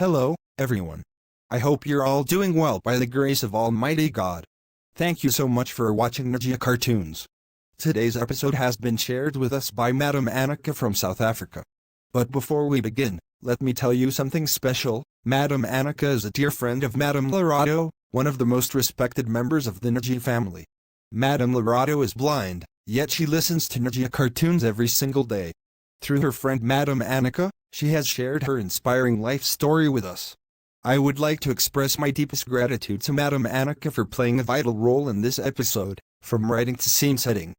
Hello, everyone. I hope you're all doing well by the grace of Almighty God. Thank you so much for watching Najja Cartoons. Today's episode has been shared with us by Madam Annika from South Africa. But before we begin, let me tell you something special. Madam Annika is a dear friend of Madam Lorado, one of the most respected members of the Najja family. Madam Lorado is blind, yet she listens to Najja Cartoons every single day. Through her friend Madam Annika, she has shared her inspiring life story with us. I would like to express my deepest gratitude to Madam Annika for playing a vital role in this episode, from writing to scene setting.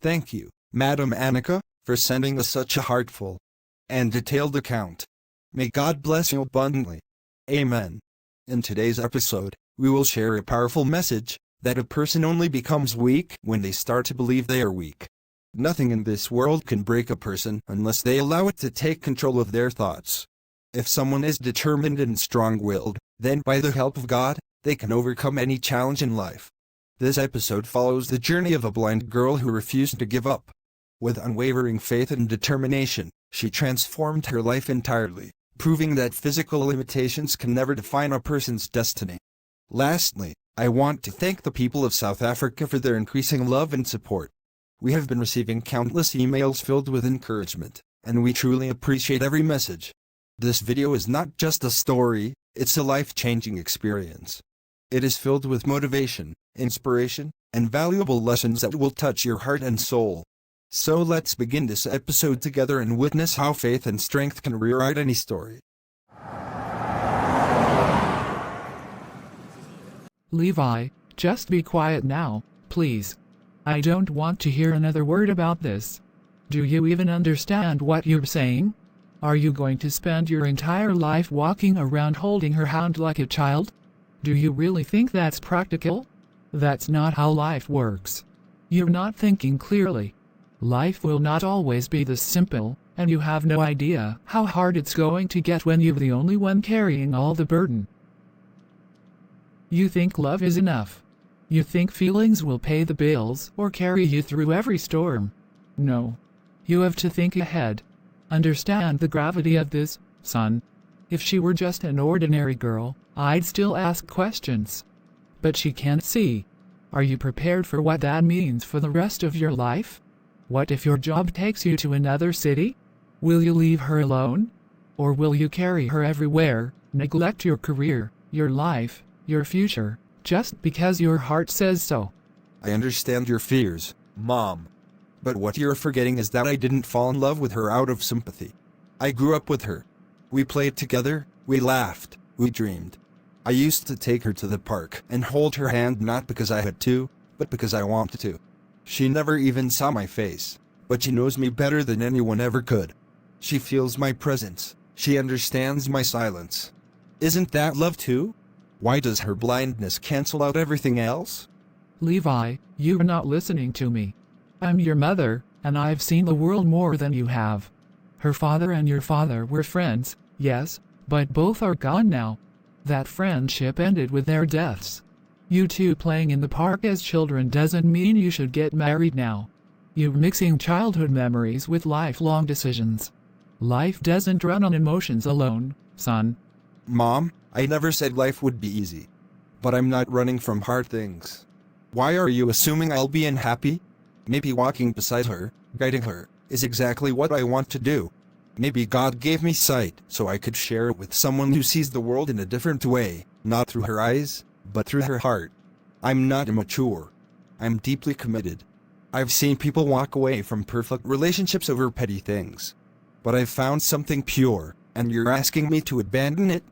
Thank you, Madam Annika, for sending us such a heartful and detailed account. May God bless you abundantly. Amen. In today's episode, we will share a powerful message, that a person only becomes weak when they start to believe they are weak. Nothing in this world can break a person unless they allow it to take control of their thoughts. If someone is determined and strong-willed, then by the help of God, they can overcome any challenge in life. This episode follows the journey of a blind girl who refused to give up. With unwavering faith and determination, she transformed her life entirely, proving that physical limitations can never define a person's destiny. Lastly, I want to thank the people of South Africa for their increasing love and support. We have been receiving countless emails filled with encouragement, and we truly appreciate every message. This video is not just a story, it's a life-changing experience. It is filled with motivation, inspiration, and valuable lessons that will touch your heart and soul. So let's begin this episode together and witness how faith and strength can rewrite any story. Levi, just be quiet now, please. I don't want to hear another word about this. Do you even understand what you're saying? Are you going to spend your entire life walking around holding her hand like a child? Do you really think that's practical? That's not how life works. You're not thinking clearly. Life will not always be this simple, and you have no idea how hard it's going to get when you're the only one carrying all the burden. You think love is enough. You think feelings will pay the bills or carry you through every storm. No. You have to think ahead. Understand the gravity of this, son. If she were just an ordinary girl, I'd still ask questions. But she can't see. Are you prepared for what that means for the rest of your life? What if your job takes you to another city? Will you leave her alone? Or will you carry her everywhere, neglect your career, your life, your future, just because your heart says so? I understand your fears, Mom. But what you're forgetting is that I didn't fall in love with her out of sympathy. I grew up with her. We played together, we laughed, we dreamed. I used to take her to the park and hold her hand not because I had to, but because I wanted to. She never even saw my face, but she knows me better than anyone ever could. She feels my presence, she understands my silence. Isn't that love too? Why does her blindness cancel out everything else? Levi, you're not listening to me. I'm your mother, and I've seen the world more than you have. Her father and your father were friends, yes, but both are gone now. That friendship ended with their deaths. You two playing in the park as children doesn't mean you should get married now. You're mixing childhood memories with lifelong decisions. Life doesn't run on emotions alone, son. Mom, I never said life would be easy. But I'm not running from hard things. Why are you assuming I'll be unhappy? Maybe walking beside her, guiding her, is exactly what I want to do. Maybe God gave me sight so I could share it with someone who sees the world in a different way, not through her eyes, but through her heart. I'm not immature. I'm deeply committed. I've seen people walk away from perfect relationships over petty things. But I've found something pure, and you're asking me to abandon it?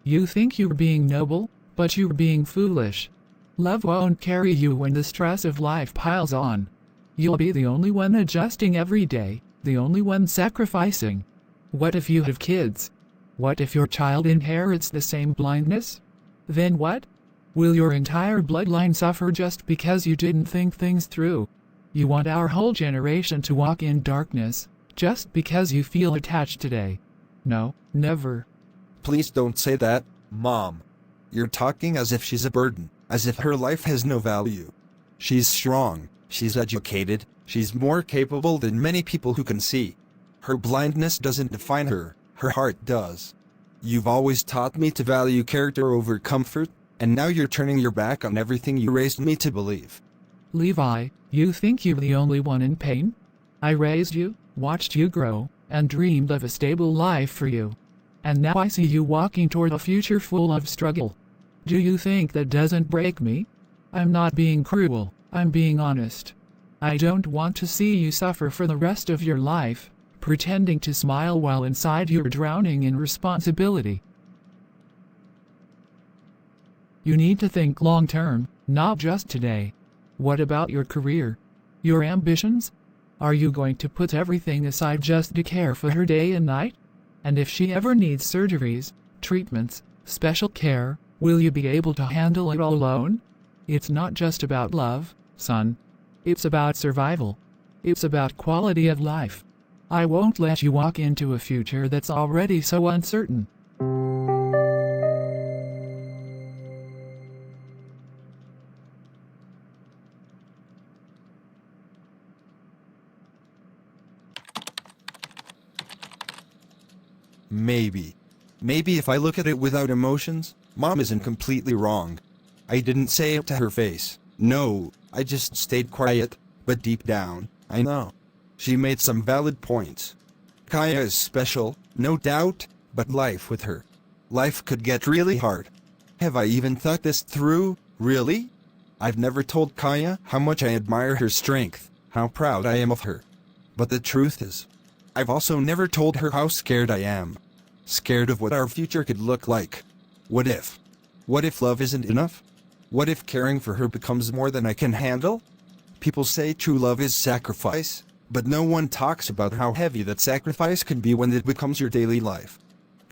You think you're being noble, but you're being foolish. Love won't carry you when the stress of life piles on. You'll be the only one adjusting every day, the only one sacrificing. What if you have kids? What if your child inherits the same blindness? Then what? Will your entire bloodline suffer just because you didn't think things through? You want our whole generation to walk in darkness, just because you feel attached today? No, never. Please don't say that, Mom. You're talking as if she's a burden, as if her life has no value. She's strong, she's educated, she's more capable than many people who can see. Her blindness doesn't define her, her heart does. You've always taught me to value character over comfort, and now you're turning your back on everything you raised me to believe. Levi, you think you're the only one in pain? I raised you, watched you grow, and dreamed of a stable life for you. And now I see you walking toward a future full of struggle. Do you think that doesn't break me? I'm not being cruel, I'm being honest. I don't want to see you suffer for the rest of your life, pretending to smile while inside you're drowning in responsibility. You need to think long term, not just today. What about your career? Your ambitions? Are you going to put everything aside just to care for her day and night? And if she ever needs surgeries, treatments, special care, will you be able to handle it all alone? It's not just about love, son. It's about survival. It's about quality of life. I won't let you walk into a future that's already so uncertain. Maybe if I look at it without emotions, Mom isn't completely wrong. I didn't say it to her face. No, I just stayed quiet, but deep down, I know. She made some valid points. Kaya is special, no doubt, but life with her. Life could get really hard. Have I even thought this through, really? I've never told Kaya how much I admire her strength, how proud I am of her. But the truth is, I've also never told her how scared I am. Scared of what our future could look like. What if? What if love isn't enough? What if caring for her becomes more than I can handle? People say true love is sacrifice, but no one talks about how heavy that sacrifice can be when it becomes your daily life.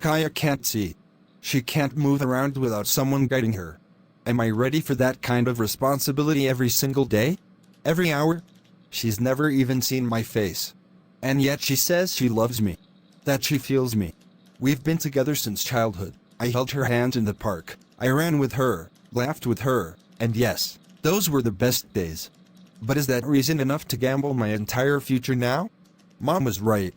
Kaya can't see. She can't move around without someone guiding her. Am I ready for that kind of responsibility every single day? Every hour? She's never even seen my face. And yet she says she loves me. That she feels me. We've been together since childhood. I held her hand in the park. I ran with her, laughed with her, and yes, those were the best days. But is that reason enough to gamble my entire future now? Mom was right.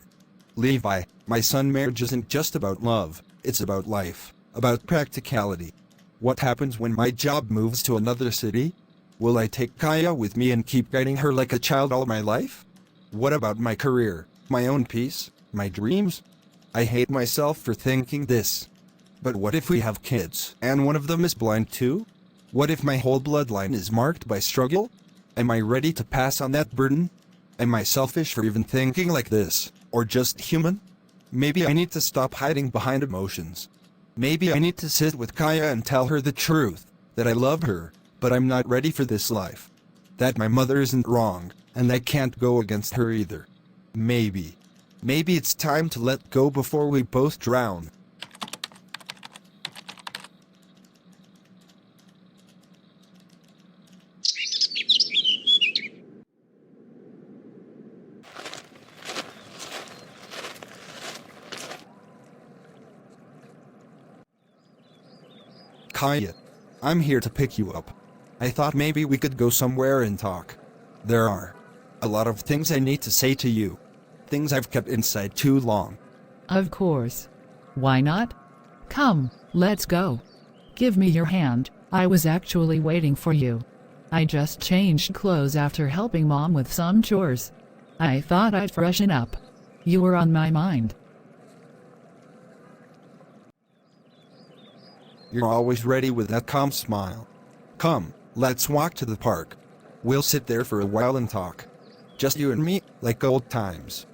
Levi, my son, marriage isn't just about love, it's about life, about practicality. What happens when my job moves to another city? Will I take Kaya with me and keep guiding her like a child all my life? What about my career, my own peace, my dreams? I hate myself for thinking this. But what if we have kids, and one of them is blind too? What if my whole bloodline is marked by struggle? Am I ready to pass on that burden? Am I selfish for even thinking like this, or just human? Maybe I need to stop hiding behind emotions. Maybe I need to sit with Kaya and tell her the truth, that I love her, but I'm not ready for this life. That my mother isn't wrong, and I can't go against her either. Maybe it's time to let go before we both drown. Kaya, I'm here to pick you up. I thought maybe we could go somewhere and talk. There are a lot of things I need to say to you. Things I've kept inside too long. Of course. Why not? Come, let's go. Give me your hand, I was actually waiting for you. I just changed clothes after helping Mom with some chores. I thought I'd freshen up. You were on my mind. You're always ready with that calm smile. Come, let's walk to the park. We'll sit there for a while and talk. Just you and me, like old times.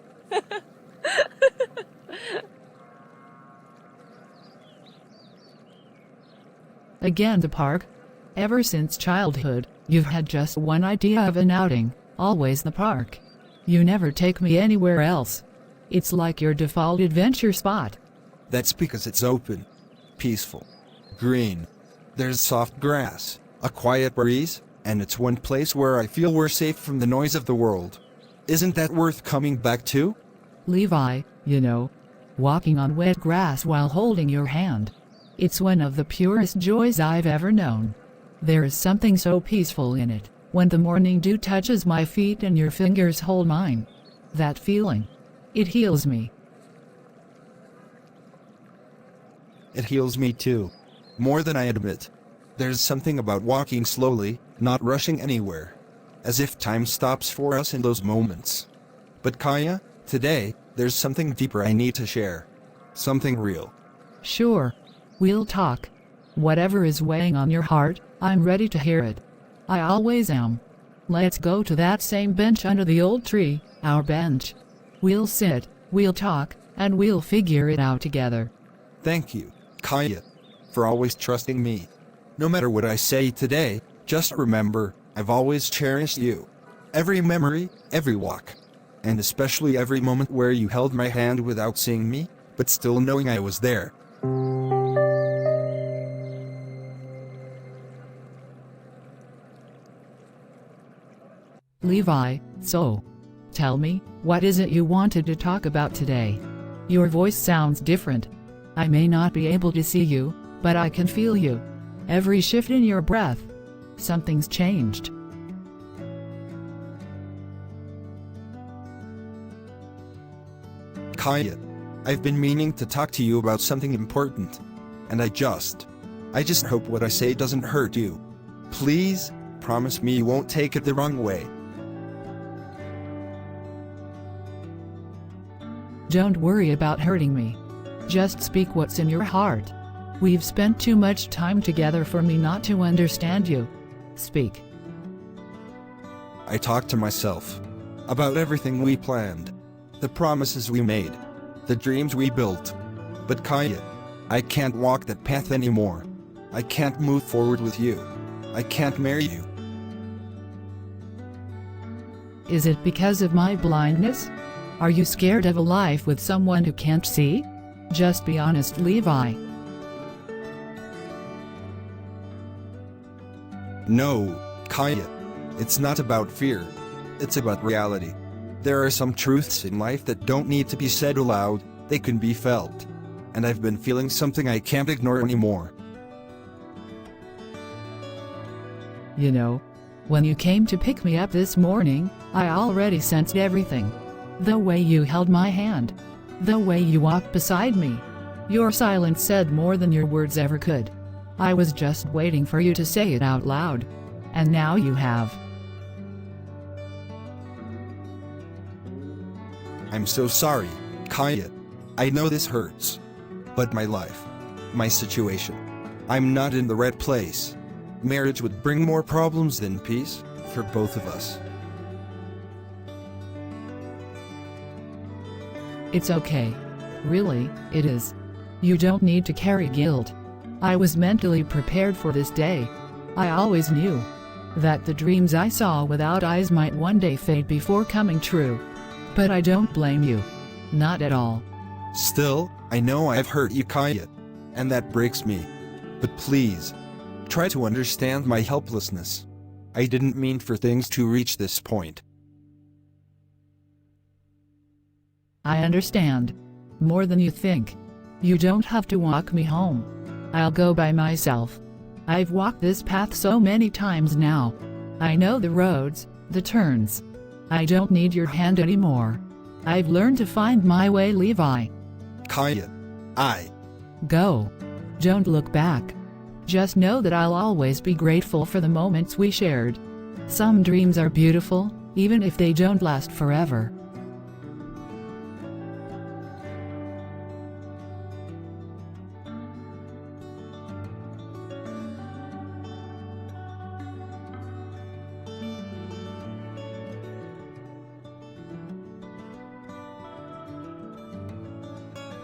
Again the park? Ever since childhood, you've had just one idea of an outing, always the park. You never take me anywhere else. It's like your default adventure spot. That's because it's open, peaceful, green. There's soft grass, a quiet breeze, and it's one place where I feel we're safe from the noise of the world. Isn't that worth coming back to? Levi, you know, walking on wet grass while holding your hand. It's one of the purest joys I've ever known. There is something so peaceful in it, when the morning dew touches my feet and your fingers hold mine. That feeling. It heals me. It heals me too. More than I admit. There's something about walking slowly, not rushing anywhere. As if time stops for us in those moments. But Kaya, today, there's something deeper I need to share. Something real. Sure. We'll talk. Whatever is weighing on your heart, I'm ready to hear it. I always am. Let's go to that same bench under the old tree, our bench. We'll sit, we'll talk, and we'll figure it out together. Thank you, Kaya, for always trusting me. No matter what I say today, just remember, I've always cherished you. Every memory, every walk. And especially every moment where you held my hand without seeing me, but still knowing I was there. Levi, so, tell me, what is it you wanted to talk about today? Your voice sounds different. I may not be able to see you, but I can feel you. Every shift in your breath. Something's changed. Kaya, I've been meaning to talk to you about something important. And I just hope what I say doesn't hurt you. Please, promise me you won't take it the wrong way. Don't worry about hurting me. Just speak what's in your heart. We've spent too much time together for me not to understand you. Speak. I talked to myself about everything we planned, the promises we made, the dreams we built. But Kaya, I can't walk that path anymore. I can't move forward with you. I can't marry you. Is it because of my blindness? Are you scared of a life with someone who can't see? Just be honest, Levi. No, Kaya. It's not about fear. It's about reality. There are some truths in life that don't need to be said aloud, they can be felt. And I've been feeling something I can't ignore anymore. You know, when you came to pick me up this morning, I already sensed everything. The way you held my hand. The way you walked beside me. Your silence said more than your words ever could. I was just waiting for you to say it out loud. And now you have. I'm so sorry, Kaya. I know this hurts. But my life, my situation, I'm not in the right place. Marriage would bring more problems than peace, for both of us. It's okay. Really, it is. You don't need to carry guilt. I was mentally prepared for this day. I always knew that the dreams I saw without eyes might one day fade before coming true. But I don't blame you. Not at all. Still, I know I've hurt you, Kaya. And that breaks me. But please, try to understand my helplessness. I didn't mean for things to reach this point. I understand. More than you think. You don't have to walk me home. I'll go by myself. I've walked this path so many times now. I know the roads, the turns. I don't need your hand anymore. I've learned to find my way, Levi. Kaya, Go. Don't look back. Just know that I'll always be grateful for the moments we shared. Some dreams are beautiful, even if they don't last forever.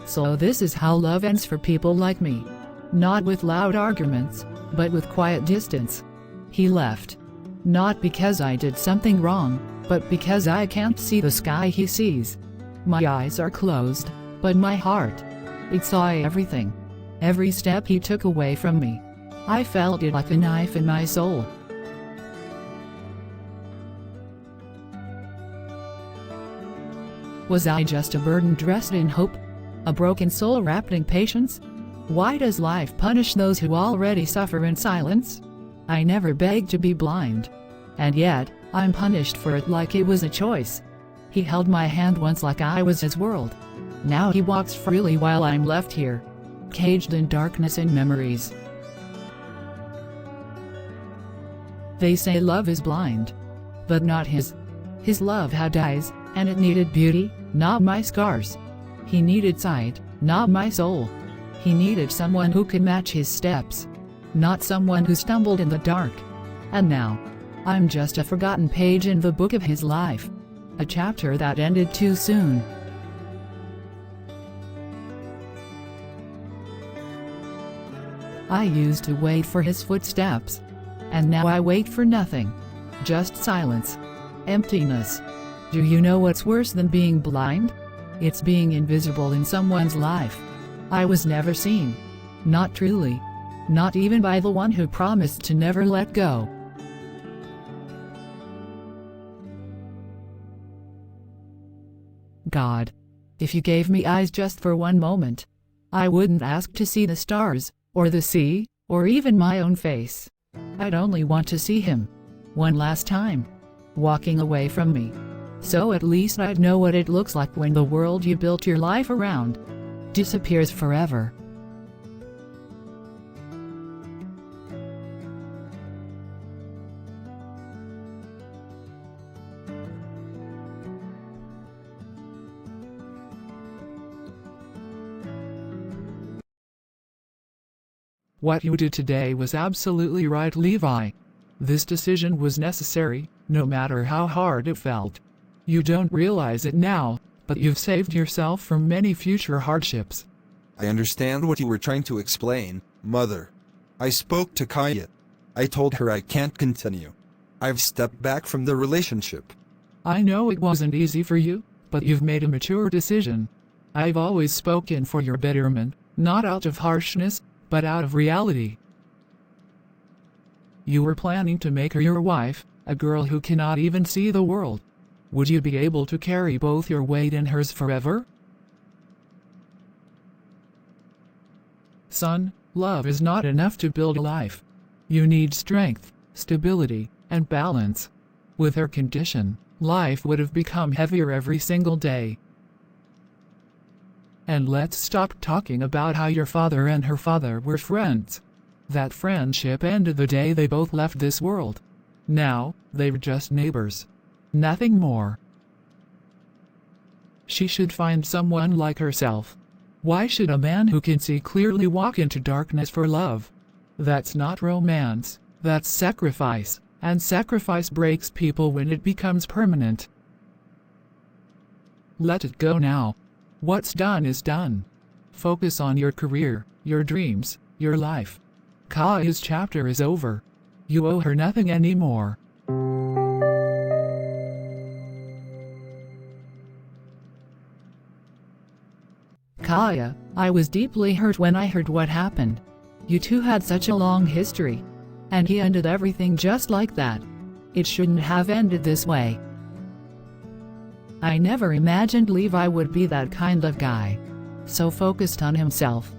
So this is how love ends for people like me. Not with loud arguments, but with quiet distance. He left. Not because I did something wrong, but because I can't see the sky he sees. My eyes are closed, but my heart, it saw everything. Every step he took away from me. I felt it like a knife in my soul. Was I just a burden dressed in hope? A broken soul wrapped in patience? Why does life punish those who already suffer in silence? I never begged to be blind. And yet, I'm punished for it like it was a choice. He held my hand once like I was his world. Now he walks freely while I'm left here. caged in darkness and memories. They say love is blind, but not his. His love had eyes, and it needed beauty, not my scars. He needed sight, not my soul. He needed someone who could match his steps, not someone who stumbled in the dark. And now, I'm just a forgotten page in the book of his life. A chapter that ended too soon. I used to wait for his footsteps. And now I wait for nothing. Just silence. Emptiness. Do you know what's worse than being blind? It's being invisible in someone's life. I was never seen. Not truly. Not even by the one who promised to never let go. God, if you gave me eyes just for one moment, I wouldn't ask to see the stars, or the sea, or even my own face. I'd only want to see him, one last time, walking away from me. So at least I'd know what it looks like when the world you built your life around disappears forever. What you did today was absolutely right, Levi. This decision was necessary, no matter how hard it felt. You don't realize it now, but you've saved yourself from many future hardships. I understand what you were trying to explain, Mother. I spoke to Kaya. I told her I can't continue. I've stepped back from the relationship. I know it wasn't easy for you, but you've made a mature decision. I've always spoken for your betterment, not out of harshness, but out of reality. You were planning to make her your wife, a girl who cannot even see the world. Would you be able to carry both your weight and hers forever? Son, love is not enough to build a life. You need strength, stability, and balance. With her condition, life would have become heavier every single day. And let's stop talking about how your father and her father were friends. That friendship ended the day they both left this world. Now, they're just neighbors. Nothing more. She should find someone like herself. Why should a man who can see clearly walk into darkness for love? That's not romance, that's sacrifice, and sacrifice breaks people when it becomes permanent. Let it go now. What's done is done. Focus on your career, your dreams, your life. Kaya's chapter is over. You owe her nothing anymore. Kaya, I was deeply hurt when I heard what happened. You two had such a long history. And he ended everything just like that. It shouldn't have ended this way. I never imagined Levi would be that kind of guy. So focused on himself.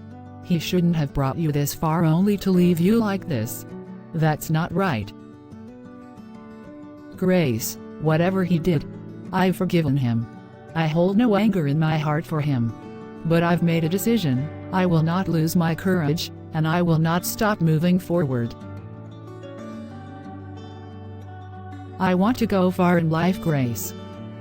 He shouldn't have brought you this far only to leave you like this. That's not right. Grace, whatever he did, I've forgiven him. I hold no anger in my heart for him. But I've made a decision. I will not lose my courage, and I will not stop moving forward. I want to go far in life, Grace.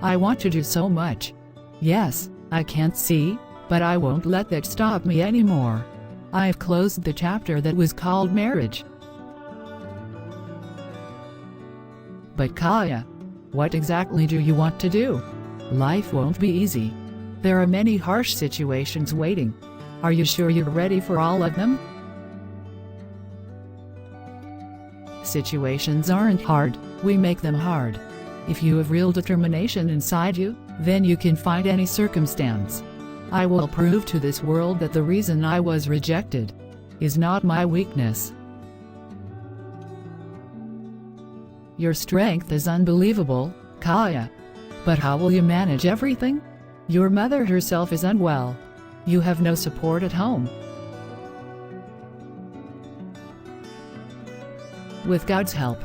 I want to do so much. Yes, I can't see, but I won't let that stop me anymore. I've closed the chapter that was called marriage. But Kaya, what exactly do you want to do? Life won't be easy. There are many harsh situations waiting. Are you sure you're ready for all of them? Situations aren't hard, we make them hard. If you have real determination inside you, then you can fight any circumstance. I will prove to this world that the reason I was rejected is not my weakness. Your strength is unbelievable, Kaya. But how will you manage everything? Your mother herself is unwell. You have no support at home. With God's help,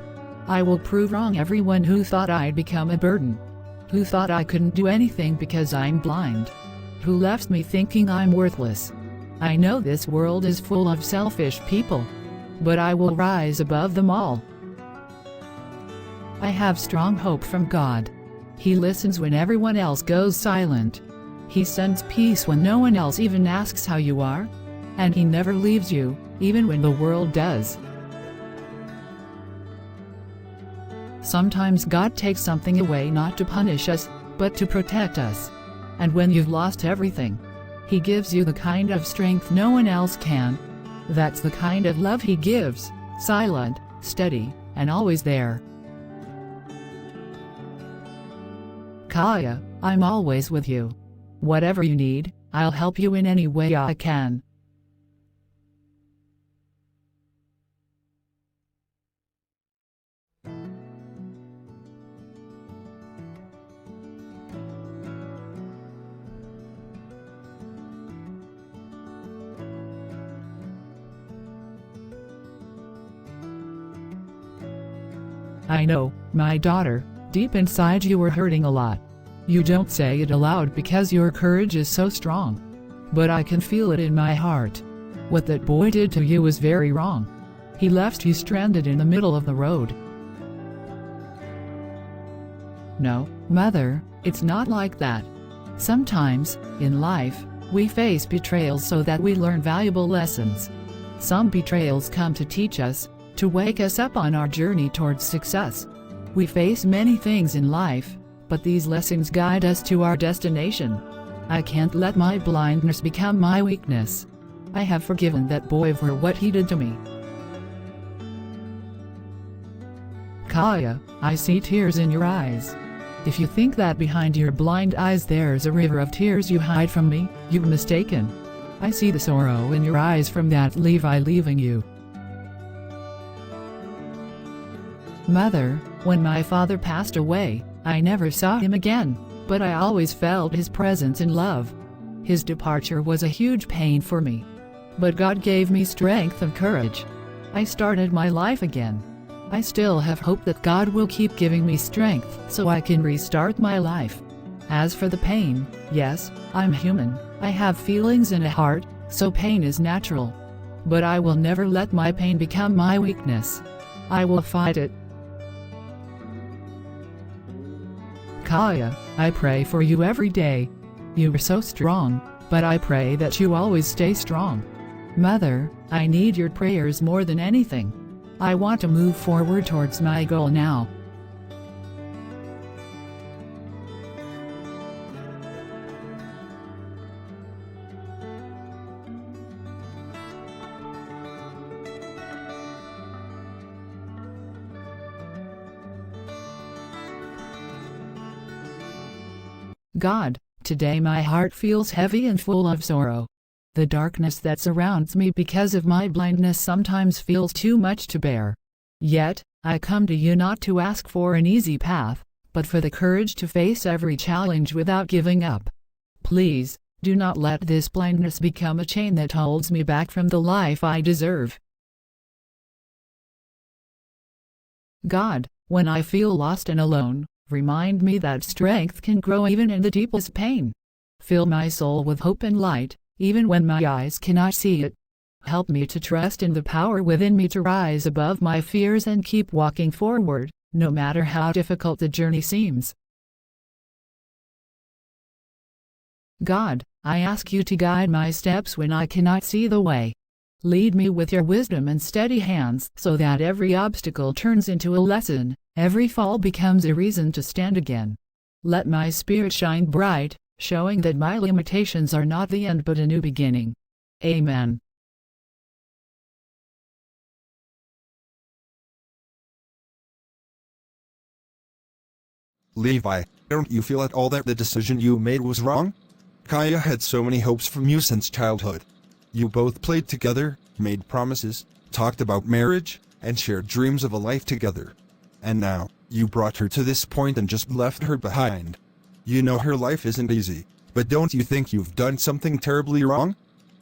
I will prove wrong everyone who thought I'd become a burden, who thought I couldn't do anything because I'm blind, who left me thinking I'm worthless. I know this world is full of selfish people, but I will rise above them all. I have strong hope from God. He listens when everyone else goes silent. He sends peace when no one else even asks how you are. And He never leaves you, even when the world does. Sometimes God takes something away not to punish us, but to protect us. And when you've lost everything, He gives you the kind of strength no one else can. That's the kind of love He gives, silent, steady, and always there. Kaya, I'm always with you. Whatever you need, I'll help you in any way I can. I know, my daughter, deep inside you are hurting a lot. You don't say it aloud because your courage is so strong. But I can feel it in my heart. What that boy did to you was very wrong. He left you stranded in the middle of the road. No, Mother, it's not like that. Sometimes, in life, we face betrayals so that we learn valuable lessons. Some betrayals come to teach us, to wake us up on our journey towards success. We face many things in life, but these lessons guide us to our destination. I can't let my blindness become my weakness. I have forgiven that boy for what he did to me. Kaya, I see tears in your eyes. If you think that behind your blind eyes there's a river of tears you hide from me, you're mistaken. I see the sorrow in your eyes from that Levi leaving you. Mother, when my father passed away, I never saw him again, but I always felt his presence and love. His departure was a huge pain for me. But God gave me strength and courage. I started my life again. I still have hope that God will keep giving me strength so I can restart my life. As for the pain, yes, I'm human, I have feelings and a heart, so pain is natural. But I will never let my pain become my weakness. I will fight it. Kaya, I pray for you every day. You are so strong, but I pray that you always stay strong. Mother, I need your prayers more than anything. I want to move forward towards my goal now. God, today my heart feels heavy and full of sorrow. The darkness that surrounds me because of my blindness sometimes feels too much to bear. Yet, I come to you not to ask for an easy path, but for the courage to face every challenge without giving up. Please, do not let this blindness become a chain that holds me back from the life I deserve. God, when I feel lost and alone, remind me that strength can grow even in the deepest pain. Fill my soul with hope and light, even when my eyes cannot see it. Help me to trust in the power within me to rise above my fears and keep walking forward, no matter how difficult the journey seems. God, I ask you to guide my steps when I cannot see the way. Lead me with your wisdom and steady hands so that every obstacle turns into a lesson, every fall becomes a reason to stand again. Let my spirit shine bright, showing that my limitations are not the end but a new beginning. Amen. Levi, don't you feel at all that the decision you made was wrong? Kaya had so many hopes from you since childhood. You both played together, made promises, talked about marriage, and shared dreams of a life together. And now, you brought her to this point and just left her behind. You know her life isn't easy, but don't you think you've done something terribly wrong?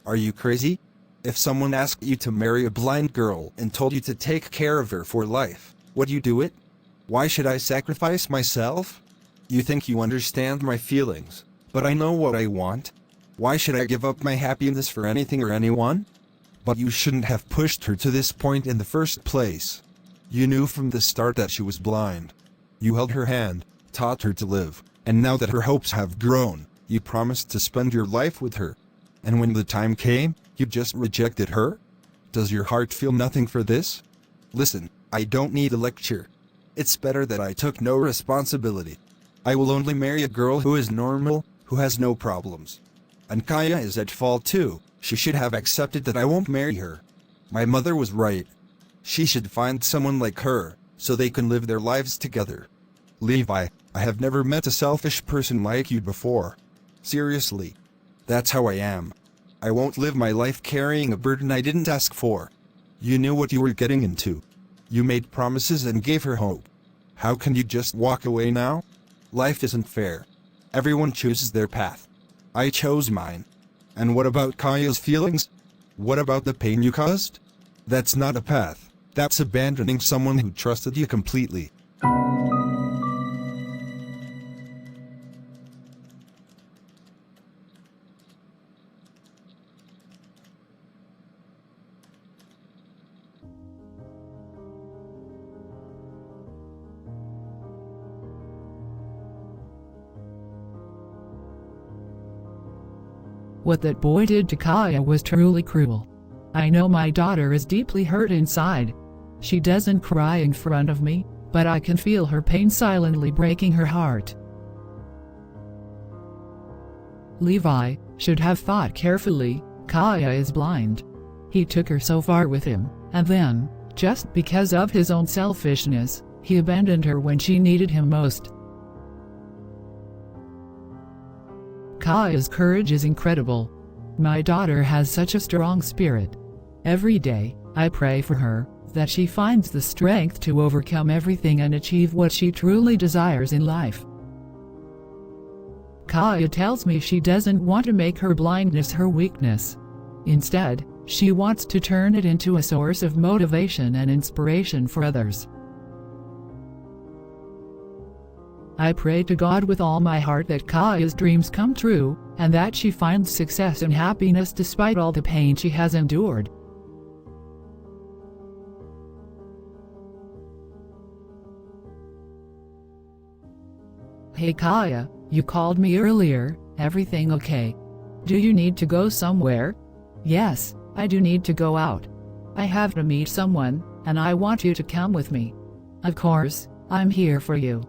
Are you crazy? If someone asked you to marry a blind girl and told you to take care of her for life, would you do it? Why should I sacrifice myself? You think you understand my feelings, but I know what I want. Why should I give up my happiness for anything or anyone? But you shouldn't have pushed her to this point in the first place. You knew from the start that she was blind. You held her hand, taught her to live, and now that her hopes have grown, you promised to spend your life with her. And when the time came, you just rejected her? Does your heart feel nothing for this? Listen, I don't need a lecture. It's better that I took no responsibility. I will only marry a girl who is normal, who has no problems. And Kaya is at fault too. She should have accepted that I won't marry her. My mother was right. She should find someone like her, so they can live their lives together. Levi, I have never met a selfish person like you before. Seriously. That's how I am. I won't live my life carrying a burden I didn't ask for. You knew what you were getting into. You made promises and gave her hope. How can you just walk away now? Life isn't fair. Everyone chooses their path. I chose mine. And what about Kaya's feelings? What about the pain you caused? That's not a path. That's abandoning someone who trusted you completely. What that boy did to Kaya was truly cruel. I know my daughter is deeply hurt inside. She doesn't cry in front of me, but I can feel her pain silently breaking her heart. Levi should have thought carefully. Kaya is blind. He took her so far with him, and then, just because of his own selfishness, he abandoned her when she needed him most. Kaya's courage is incredible. My daughter has such a strong spirit. Every day, I pray for her, that she finds the strength to overcome everything and achieve what she truly desires in life. Kaya tells me she doesn't want to make her blindness her weakness. Instead, she wants to turn it into a source of motivation and inspiration for others. I pray to God with all my heart that Kaya's dreams come true, and that she finds success and happiness despite all the pain she has endured. Hey Kaya, you called me earlier. Everything okay? Do you need to go somewhere? Yes, I do need to go out. I have to meet someone, and I want you to come with me. Of course, I'm here for you.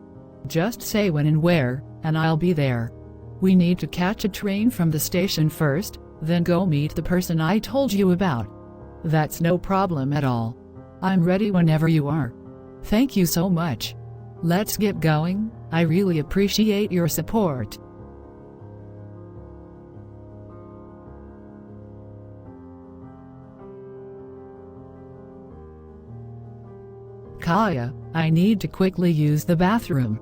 Just say when and where, and I'll be there. We need to catch a train from the station first, then go meet the person I told you about. That's no problem at all. I'm ready whenever you are. Thank you so much. Let's get going. I really appreciate your support. Kaya, I need to quickly use the bathroom.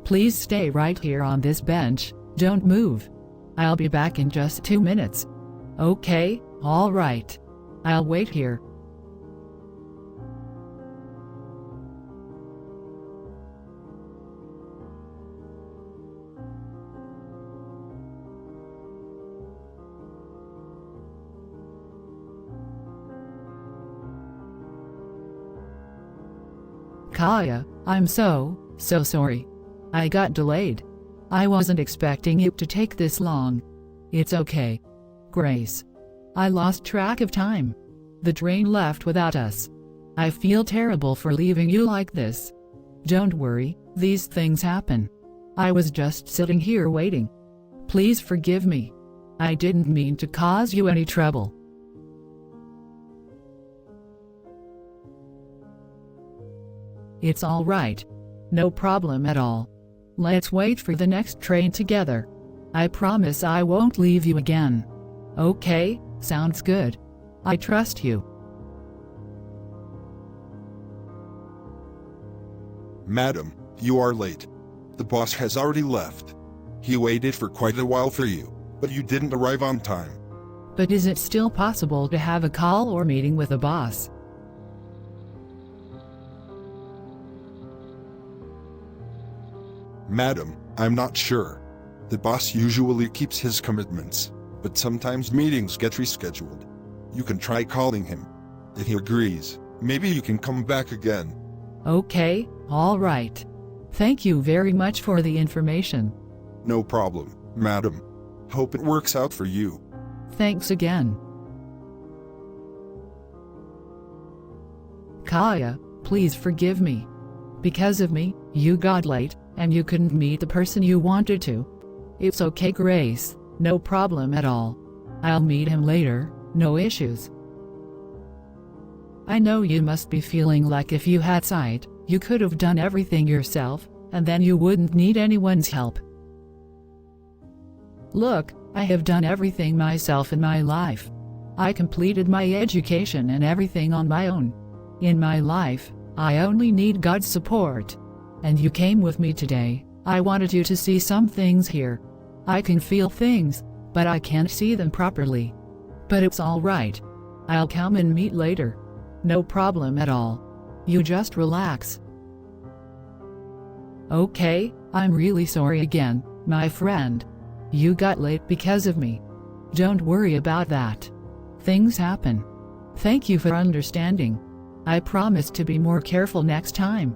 Please stay right here on this bench, don't move. I'll be back in just 2 minutes. Okay, all right. I'll wait here. Kaya, I'm so sorry. I got delayed. I wasn't expecting it to take this long. It's okay. Grace. I lost track of time. The train left without us. I feel terrible for leaving you like this. Don't worry, these things happen. I was just sitting here waiting. Please forgive me. I didn't mean to cause you any trouble. It's all right. No problem at all. Let's wait for the next train together. I promise I won't leave you again. Okay, sounds good. I trust you. Madam, you are late. The boss has already left. He waited for quite a while for you, but you didn't arrive on time. But is it still possible to have a call or meeting with the boss? Madam, I'm not sure. The boss usually keeps his commitments, but sometimes meetings get rescheduled. You can try calling him. If he agrees, maybe you can come back again. Okay, all right. Thank you very much for the information. No problem, madam. Hope it works out for you. Thanks again. Kaya, please forgive me. Because of me, you got late, and you couldn't meet the person you wanted to. It's okay, Grace, no problem at all. I'll meet him later, no issues. I know you must be feeling like if you had sight, you could have done everything yourself, and then you wouldn't need anyone's help. Look, I have done everything myself in my life. I completed my education and everything on my own. In my life, I only need God's support. And you came with me today. I wanted you to see some things here. I can feel things, but I can't see them properly. But it's all right. I'll come and meet later. No problem at all. You just relax. Okay, I'm really sorry again, my friend. You got late because of me. Don't worry about that. Things happen. Thank you for understanding. I promise to be more careful next time.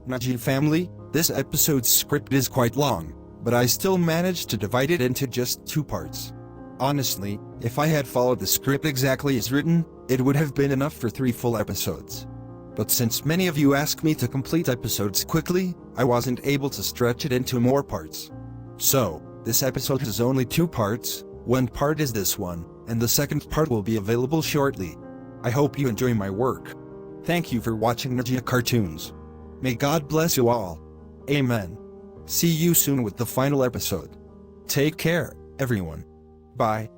Najja family, this episode's script is quite long, but I still managed to divide it into just 2 parts. Honestly, if I had followed the script exactly as written, it would have been enough for 3 full episodes. But since many of you ask me to complete episodes quickly, I wasn't able to stretch it into more parts. So, this episode is only 2 parts, 1 part is this one, and the second part will be available shortly. I hope you enjoy my work. Thank you for watching Najja Cartoons. May God bless you all. Amen. See you soon with the final episode. Take care, everyone. Bye.